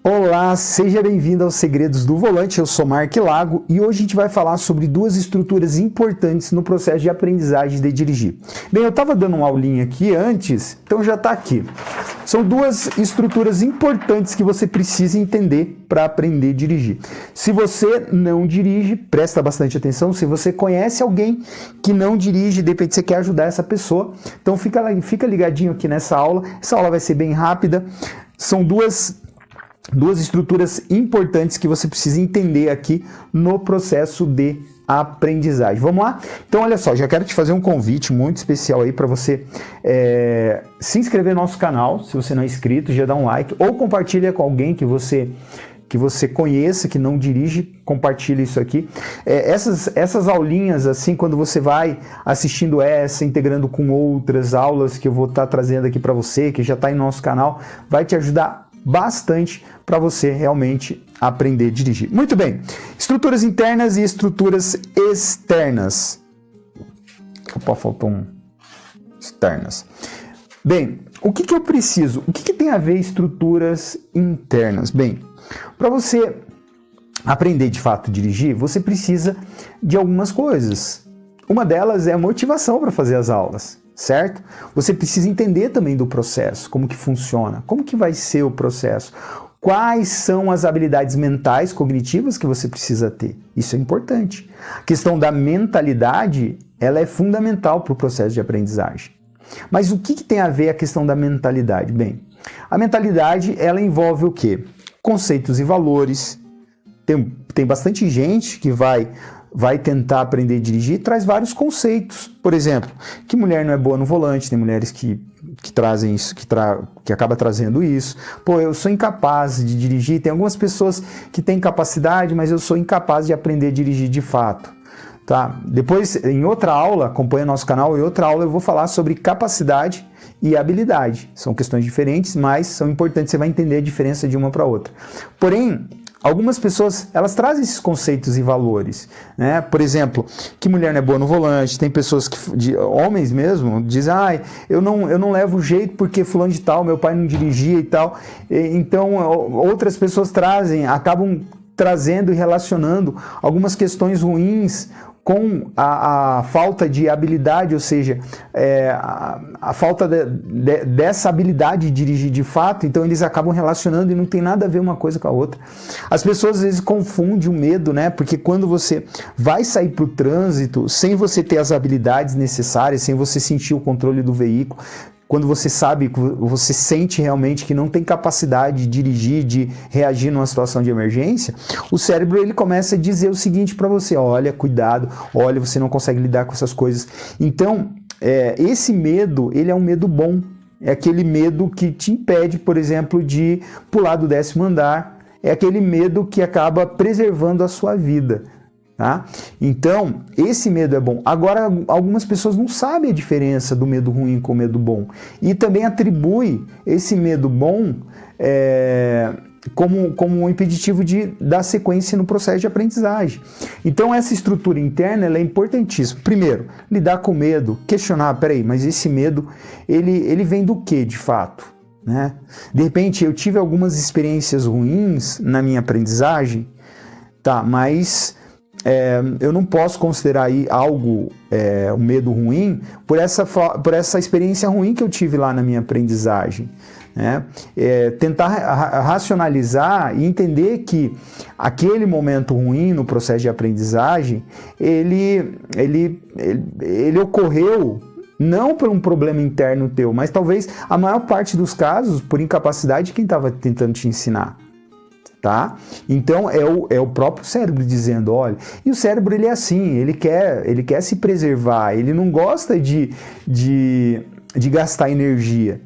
Olá, seja bem-vindo aos Segredos do Volante, eu sou Mark Lago e hoje a gente vai falar sobre duas estruturas importantes no processo de aprendizagem de dirigir. Bem, eu estava dando uma aulinha aqui antes, então já está aqui. São duas estruturas importantes que você precisa entender para aprender a dirigir. Se você não dirige, presta bastante atenção. Se você conhece alguém que não dirige, de repente você quer ajudar essa pessoa, então fica ligadinho aqui nessa aula. Essa aula vai ser bem rápida. São duas estruturas importantes que você precisa entender aqui no processo de aprendizagem. Vamos lá? Então, olha só, já quero te fazer um convite muito especial aí para você se inscrever no nosso canal, se você não é inscrito, já dá um like, ou compartilha com alguém que você conheça, que não dirige, compartilha isso aqui. Essas aulinhas, assim, quando você vai assistindo integrando com outras aulas que eu vou estar trazendo aqui para você, que já está em nosso canal, vai te ajudar bastante para você realmente aprender a dirigir. Muito bem, estruturas internas e estruturas externas. Opa, faltou um. Externas. Bem, o que eu preciso? O que tem a ver estruturas internas? Bem, para você aprender de fato a dirigir, você precisa de algumas coisas. Uma delas é a motivação para fazer as aulas. Certo? Você precisa entender também do processo, como que funciona, como que vai ser o processo, quais são as habilidades mentais, cognitivas que você precisa ter. Isso é importante. A questão da mentalidade, ela é fundamental para o processo de aprendizagem. Mas o que tem a ver a questão da mentalidade? Bem, a mentalidade, ela envolve o quê? Conceitos e valores. Tem bastante gente que vai tentar aprender a dirigir e traz vários conceitos. Por exemplo, que mulher não é boa no volante, tem mulheres que trazem isso, que acaba trazendo isso. Pô, eu sou incapaz de dirigir, tem algumas pessoas que têm capacidade, mas eu sou incapaz de aprender a dirigir de fato. Tá? Depois, em outra aula, acompanha nosso canal, em outra aula eu vou falar sobre capacidade e habilidade. São questões diferentes, mas são importantes, você vai entender a diferença de uma para outra. Porém, algumas pessoas, elas trazem esses conceitos e valores, né? Por exemplo, que mulher não é boa no volante, tem pessoas, homens mesmo, dizem, eu não levo jeito porque fulano de tal, meu pai não dirigia e tal. Então, outras pessoas acabam trazendo e relacionando algumas questões ruins com a falta de habilidade, ou seja, a falta dessa habilidade de dirigir de fato, então eles acabam relacionando e não tem nada a ver uma coisa com a outra. As pessoas às vezes confundem o medo, né? Porque quando você vai sair para o trânsito, sem você ter as habilidades necessárias, sem você sentir o controle do veículo, quando você sabe, você sente realmente que não tem capacidade de dirigir, de reagir numa situação de emergência, o cérebro ele começa a dizer o seguinte para você, olha, cuidado, olha, você não consegue lidar com essas coisas. Então, esse medo, ele é um medo bom, é aquele medo que te impede, por exemplo, de pular do 10º andar, é aquele medo que acaba preservando a sua vida. Tá? Então, esse medo é bom. Agora, algumas pessoas não sabem a diferença do medo ruim com o medo bom. E também atribui esse medo bom como um impeditivo de dar sequência no processo de aprendizagem. Então, essa estrutura interna ela é importantíssima. Primeiro, lidar com medo, questionar, peraí, mas esse medo, ele vem do que de fato? Né? De repente, eu tive algumas experiências ruins na minha aprendizagem, tá, mas eu não posso considerar aí algo, um medo ruim, por essa experiência ruim que eu tive lá na minha aprendizagem. Né? Tentar racionalizar e entender que aquele momento ruim no processo de aprendizagem, ele ocorreu não por um problema interno teu, mas talvez a maior parte dos casos por incapacidade de quem estava tentando te ensinar. Tá? Então é o próprio cérebro dizendo, olha, e o cérebro ele é assim, ele quer se preservar, ele não gosta de gastar energia.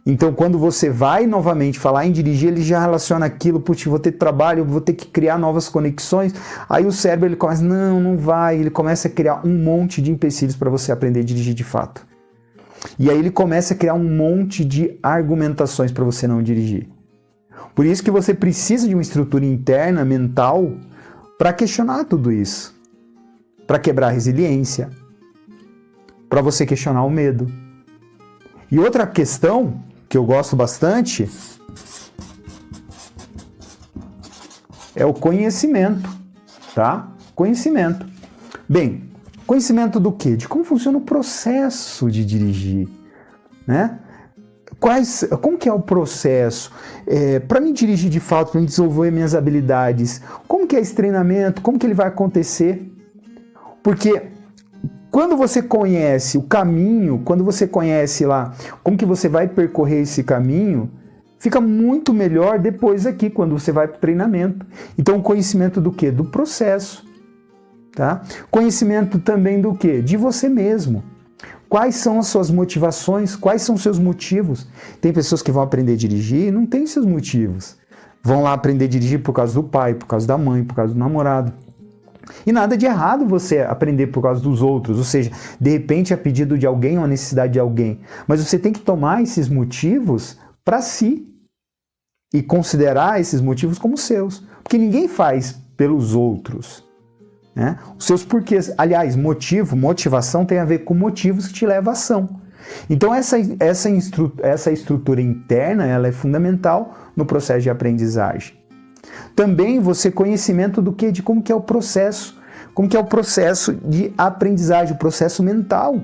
Então quando você vai novamente falar em dirigir, ele já relaciona aquilo, putz, vou ter trabalho, vou ter que criar novas conexões, aí o cérebro ele começa, não vai, ele começa a criar um monte de empecilhos para você aprender a dirigir de fato. E aí ele começa a criar um monte de argumentações para você não dirigir. Por isso que você precisa de uma estrutura interna, mental, para questionar tudo isso. Para quebrar a resiliência. Para você questionar o medo. E outra questão que eu gosto bastante é o conhecimento, tá? Conhecimento. Bem, conhecimento do quê? De como funciona o processo de dirigir, né? Como que é o processo? Para mim dirigir de fato, para mim desenvolver minhas habilidades, como que é esse treinamento? Como que ele vai acontecer? Porque quando você conhece o caminho, quando você conhece lá como que você vai percorrer esse caminho, fica muito melhor depois aqui, quando você vai para o treinamento. Então, conhecimento do quê? Do processo. Tá? Conhecimento também do quê? De você mesmo. Quais são as suas motivações? Quais são os seus motivos? Tem pessoas que vão aprender a dirigir e não têm seus motivos. Vão lá aprender a dirigir por causa do pai, por causa da mãe, por causa do namorado. E nada de errado você aprender por causa dos outros, ou seja, de repente a pedido de alguém ou a necessidade de alguém. Mas você tem que tomar esses motivos para si e considerar esses motivos como seus. Porque ninguém faz pelos outros, né? Os seus porquês. Aliás, motivação tem a ver com motivos que te levam à ação. Então essa estrutura interna ela é fundamental no processo de aprendizagem. Também você conhecimento do que? De como que é o processo. Como que é o processo de aprendizagem, o processo mental.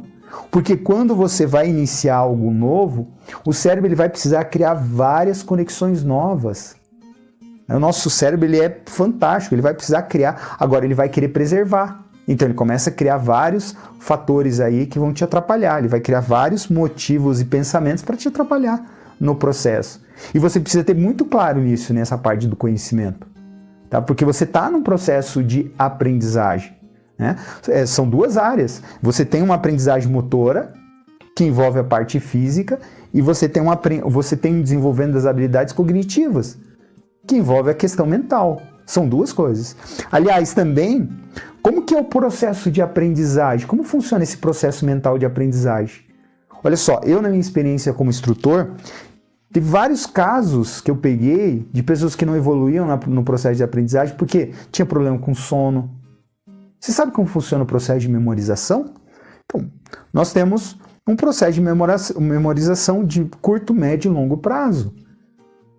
Porque quando você vai iniciar algo novo, o cérebro ele vai precisar criar várias conexões novas. O nosso cérebro ele é fantástico, ele vai precisar criar, agora ele vai querer preservar. Então ele começa a criar vários fatores aí que vão te atrapalhar, ele vai criar vários motivos e pensamentos para te atrapalhar no processo. E você precisa ter muito claro nisso, nessa parte do conhecimento, tá? Porque você está num processo de aprendizagem, né? São duas áreas. Você tem uma aprendizagem motora, que envolve a parte física, e você tem desenvolvendo as habilidades cognitivas, que envolve a questão mental. São duas coisas. Aliás, também, como que é o processo de aprendizagem? Como funciona esse processo mental de aprendizagem? Olha só, eu na minha experiência como instrutor, teve vários casos que eu peguei de pessoas que não evoluíam no processo de aprendizagem porque tinha problema com sono. Você sabe como funciona o processo de memorização? Então, nós temos um processo de memorização de curto, médio e longo prazo,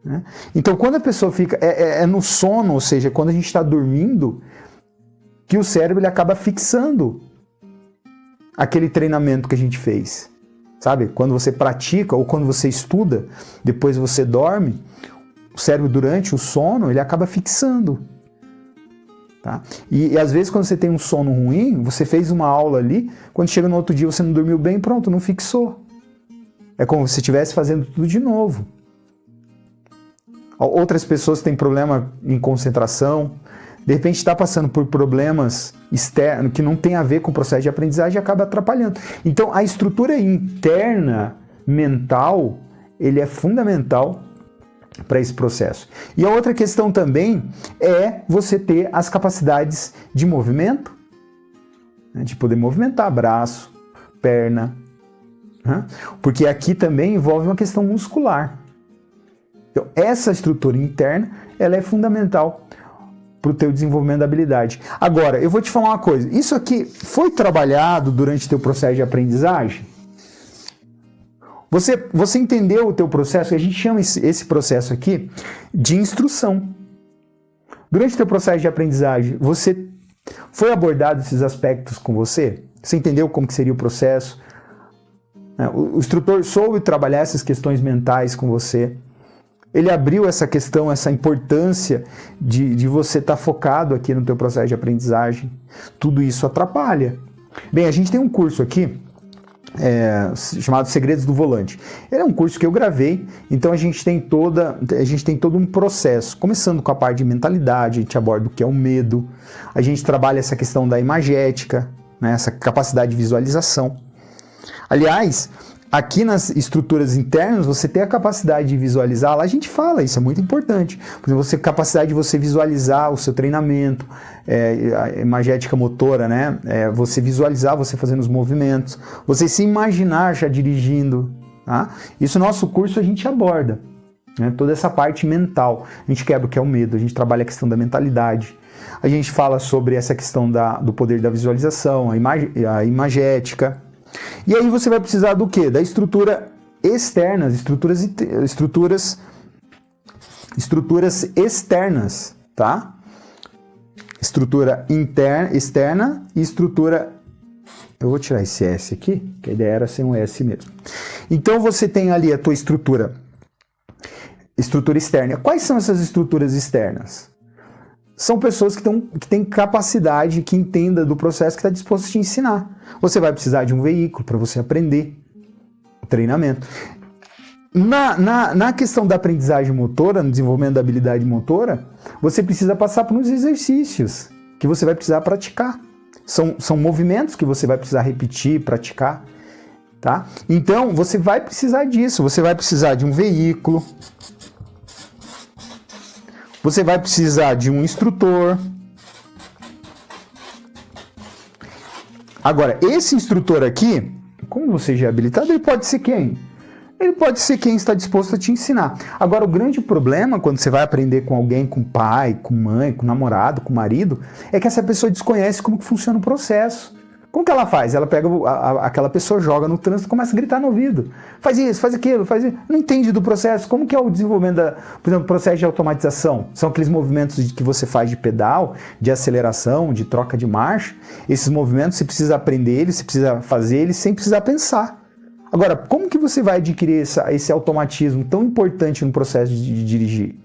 né? Então, quando a pessoa fica... É no sono, ou seja, quando a gente está dormindo, que o cérebro ele acaba fixando aquele treinamento que a gente fez. Sabe? Quando você pratica ou quando você estuda, depois você dorme, o cérebro durante o sono, ele acaba fixando. Tá? E às vezes quando você tem um sono ruim, você fez uma aula ali, quando chega no outro dia você não dormiu bem, pronto, não fixou. É como se você estivesse fazendo tudo de novo. Outras pessoas têm problema em concentração, de repente está passando por problemas externos que não tem a ver com o processo de aprendizagem e acaba atrapalhando. Então a estrutura interna mental, ele é fundamental para esse processo. E a outra questão também é você ter as capacidades de movimento, né, de poder movimentar braço, perna, né, porque aqui também envolve uma questão muscular. Então essa estrutura interna, ela é fundamental para o teu desenvolvimento da habilidade. Agora, eu vou te falar uma coisa. Isso aqui foi trabalhado durante o teu processo de aprendizagem? Você entendeu o teu processo? A gente chama esse processo aqui de instrução. Durante o teu processo de aprendizagem, você foi abordado esses aspectos com você? Você entendeu como que seria o processo? O instrutor soube trabalhar essas questões mentais com você? Ele abriu essa questão, essa importância de você estar focado aqui no teu processo de aprendizagem. Tudo isso atrapalha. Bem, a gente tem um curso aqui, chamado Segredos do Volante. Ele é um curso que eu gravei, então a gente tem todo um processo, começando com a parte de mentalidade, a gente aborda o que é o medo, a gente trabalha essa questão da imagética, né, essa capacidade de visualização. Aliás, aqui nas estruturas internas, você tem a capacidade de visualizar, lá a gente fala, isso é muito importante. Por exemplo, a capacidade de você visualizar o seu treinamento, a imagética motora, né? Você visualizar você fazendo os movimentos, você se imaginar já dirigindo. Tá? Isso no nosso curso a gente aborda, né? Toda essa parte mental. A gente quebra o que é o medo, a gente trabalha a questão da mentalidade. A gente fala sobre essa questão do poder da visualização, a imagética. E aí você vai precisar do quê? Da estrutura externa, estruturas externas, tá? estrutura externa e estrutura... Eu vou tirar esse S aqui, que a ideia era ser um S mesmo. Então você tem ali a tua estrutura externa. Quais são essas estruturas externas? São pessoas que têm capacidade, que entendam do processo, que está disposto a te ensinar. Você vai precisar de um veículo para você aprender o treinamento. Na questão da aprendizagem motora, no desenvolvimento da habilidade motora, você precisa passar por uns exercícios que você vai precisar praticar. São movimentos que você vai precisar repetir, praticar. Tá? Então, você vai precisar disso. Você vai precisar de um veículo. Você vai precisar de um instrutor. Agora, esse instrutor aqui, como você já é habilitado, ele pode ser quem? Ele pode ser quem está disposto a te ensinar. Agora, o grande problema quando você vai aprender com alguém, com pai, com mãe, com namorado, com marido, é que essa pessoa desconhece como que funciona o processo. Como que ela faz? Ela pega aquela pessoa, joga no trânsito e começa a gritar no ouvido. Faz isso, faz aquilo, faz isso. Não entende do processo. Como que é o desenvolvimento por exemplo, processo de automatização? São aqueles movimentos que você faz de pedal, de aceleração, de troca de marcha. Esses movimentos você precisa aprender eles, você precisa fazer eles sem precisar pensar. Agora, como que você vai adquirir esse automatismo tão importante no processo de dirigir?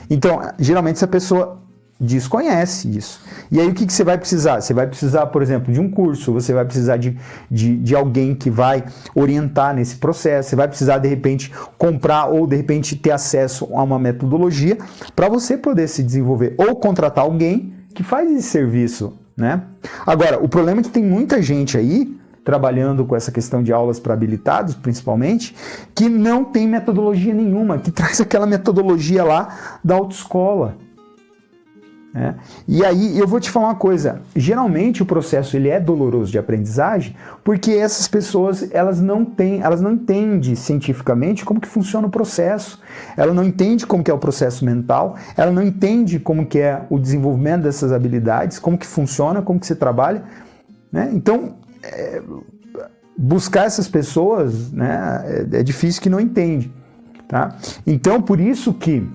Então, geralmente essa pessoa desconhece isso. E aí o que você vai precisar? Você vai precisar, por exemplo, de um curso, você vai precisar de alguém que vai orientar nesse processo, você vai precisar, de repente, comprar ou, de repente, ter acesso a uma metodologia para você poder se desenvolver. Ou contratar alguém que faz esse serviço, né? Agora, o problema é que tem muita gente aí trabalhando com essa questão de aulas para habilitados, principalmente, que não tem metodologia nenhuma, que traz aquela metodologia lá da autoescola. E aí eu vou te falar uma coisa, geralmente o processo ele é doloroso de aprendizagem porque essas pessoas elas não entendem cientificamente como que funciona o processo, ela não entende como que é o processo mental, ela não entende como que é o desenvolvimento dessas habilidades, como que funciona, como que se trabalha, né? Então buscar essas pessoas, né, é difícil que não entende, tá? Então por isso que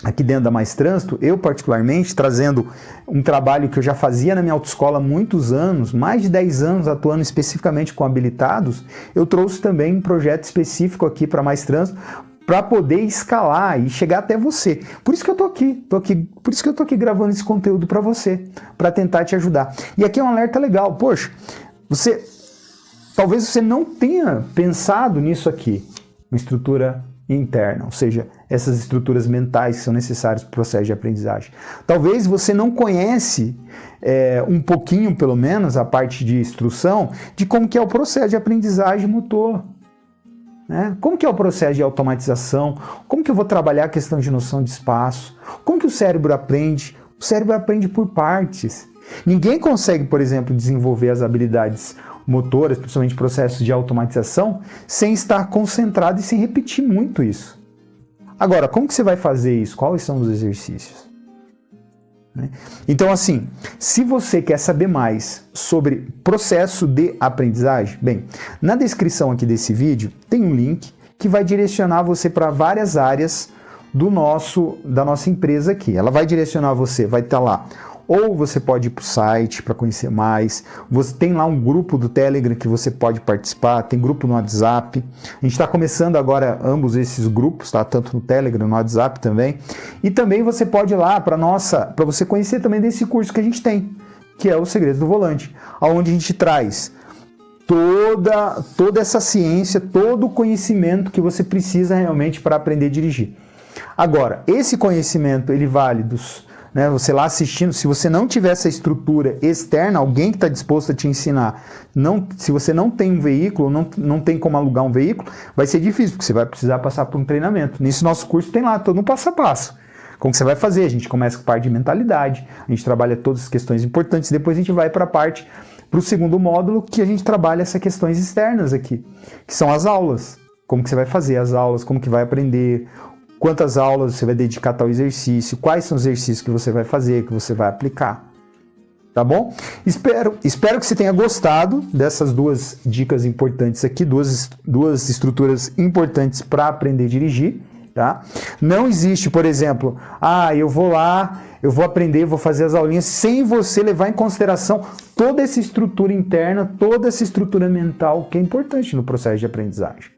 aqui dentro da Mais Trânsito, eu particularmente, trazendo um trabalho que eu já fazia na minha autoescola há muitos anos, mais de 10 anos atuando especificamente com habilitados, eu trouxe também um projeto específico aqui para Mais Trânsito, para poder escalar e chegar até você. Por isso que eu tô aqui, por isso que eu tô aqui gravando esse conteúdo para você, para tentar te ajudar. E aqui é um alerta legal, poxa, talvez você não tenha pensado nisso aqui, uma estrutura interna, ou seja, essas estruturas mentais que são necessárias para o processo de aprendizagem. Talvez você não conhece um pouquinho, pelo menos, a parte de instrução, de como que é o processo de aprendizagem motor. Né? Como que é o processo de automatização, como que eu vou trabalhar a questão de noção de espaço, como que o cérebro aprende? O cérebro aprende por partes. Ninguém consegue, por exemplo, desenvolver as habilidades motoras, principalmente processos de automatização, sem estar concentrado e sem repetir muito isso. Agora, como que você vai fazer isso? Quais são os exercícios? Então, assim, se você quer saber mais sobre processo de aprendizagem, bem, na descrição aqui desse vídeo tem um link que vai direcionar você para várias áreas da nossa empresa aqui. Ela vai direcionar você, vai estar lá. Ou você pode ir para o site para conhecer mais, você tem lá um grupo do Telegram que você pode participar, tem grupo no WhatsApp, a gente está começando agora ambos esses grupos, tá? Tanto no Telegram, no WhatsApp também, e também você pode ir lá para você conhecer também desse curso que a gente tem, que é o Segredos do Volante, onde a gente traz toda essa ciência, todo o conhecimento que você precisa realmente para aprender a dirigir. Agora, esse conhecimento, ele vale você lá assistindo, se você não tiver essa estrutura externa, alguém que está disposto a te ensinar, se você não tem um veículo, não tem como alugar um veículo, vai ser difícil, porque você vai precisar passar por um treinamento. Nesse nosso curso tem lá todo um passo a passo. Como que você vai fazer? A gente começa com a parte de mentalidade, a gente trabalha todas as questões importantes, depois a gente vai para o segundo módulo, que a gente trabalha essas questões externas aqui, que são as aulas. Como que você vai fazer as aulas, como que vai aprender, quantas aulas você vai dedicar a tal exercício, quais são os exercícios que você vai fazer, que você vai aplicar. Tá bom? Espero que você tenha gostado dessas duas dicas importantes aqui, duas estruturas importantes para aprender a dirigir. Tá? Não existe, por exemplo, eu vou lá, eu vou aprender, vou fazer as aulinhas sem você levar em consideração toda essa estrutura interna, toda essa estrutura mental que é importante no processo de aprendizagem.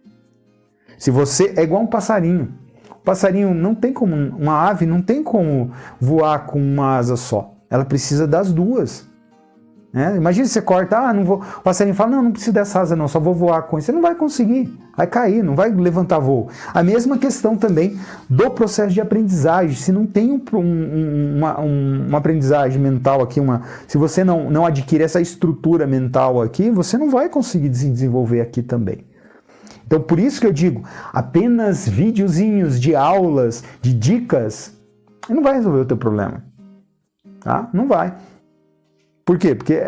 Se você é igual um passarinho, o passarinho não tem como, uma ave não tem como voar com uma asa só, ela precisa das duas. Imagina você corta, não vou. O passarinho fala, não precisa dessa asa não, só vou voar com isso. Você não vai conseguir, vai cair, não vai levantar voo. A mesma questão também do processo de aprendizagem. Se não tem uma aprendizagem mental aqui, se você não adquire essa estrutura mental aqui, você não vai conseguir se desenvolver aqui também. Então, por isso que eu digo, apenas videozinhos de aulas, de dicas, não vai resolver o teu problema. Tá? Não vai. Por quê? Porque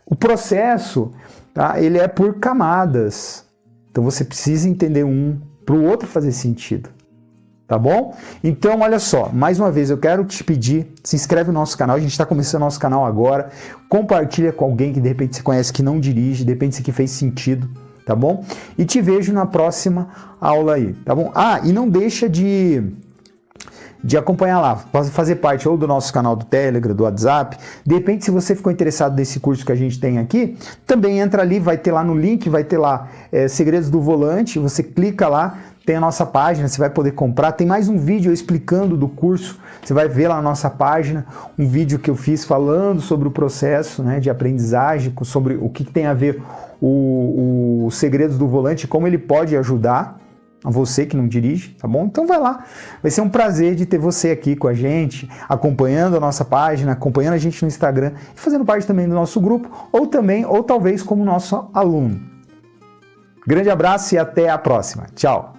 o processo, tá, ele é por camadas. Então você precisa entender para o outro fazer sentido. Tá bom? Então, olha só, mais uma vez eu quero te pedir, se inscreve no nosso canal, a gente está começando o nosso canal agora, compartilha com alguém que de repente você conhece que não dirige, de repente isso aqui fez sentido, tá bom? E te vejo na próxima aula aí, tá bom? E não deixa de acompanhar lá, fazer parte ou do nosso canal do Telegram, do WhatsApp. De repente, se você ficou interessado nesse curso que a gente tem aqui, também entra ali, vai ter lá no link, vai ter lá Segredos do Volante, você clica lá, tem a nossa página, você vai poder comprar. Tem mais um vídeo explicando do curso, você vai ver lá na nossa página, um vídeo que eu fiz falando sobre o processo, né, de aprendizagem, sobre o que tem a ver o Segredos do Volante, como ele pode ajudar a você que não dirige, tá bom? Então vai lá, vai ser um prazer de ter você aqui com a gente, acompanhando a nossa página, acompanhando a gente no Instagram e fazendo parte também do nosso grupo, ou talvez como nosso aluno. Grande abraço e até a próxima. Tchau!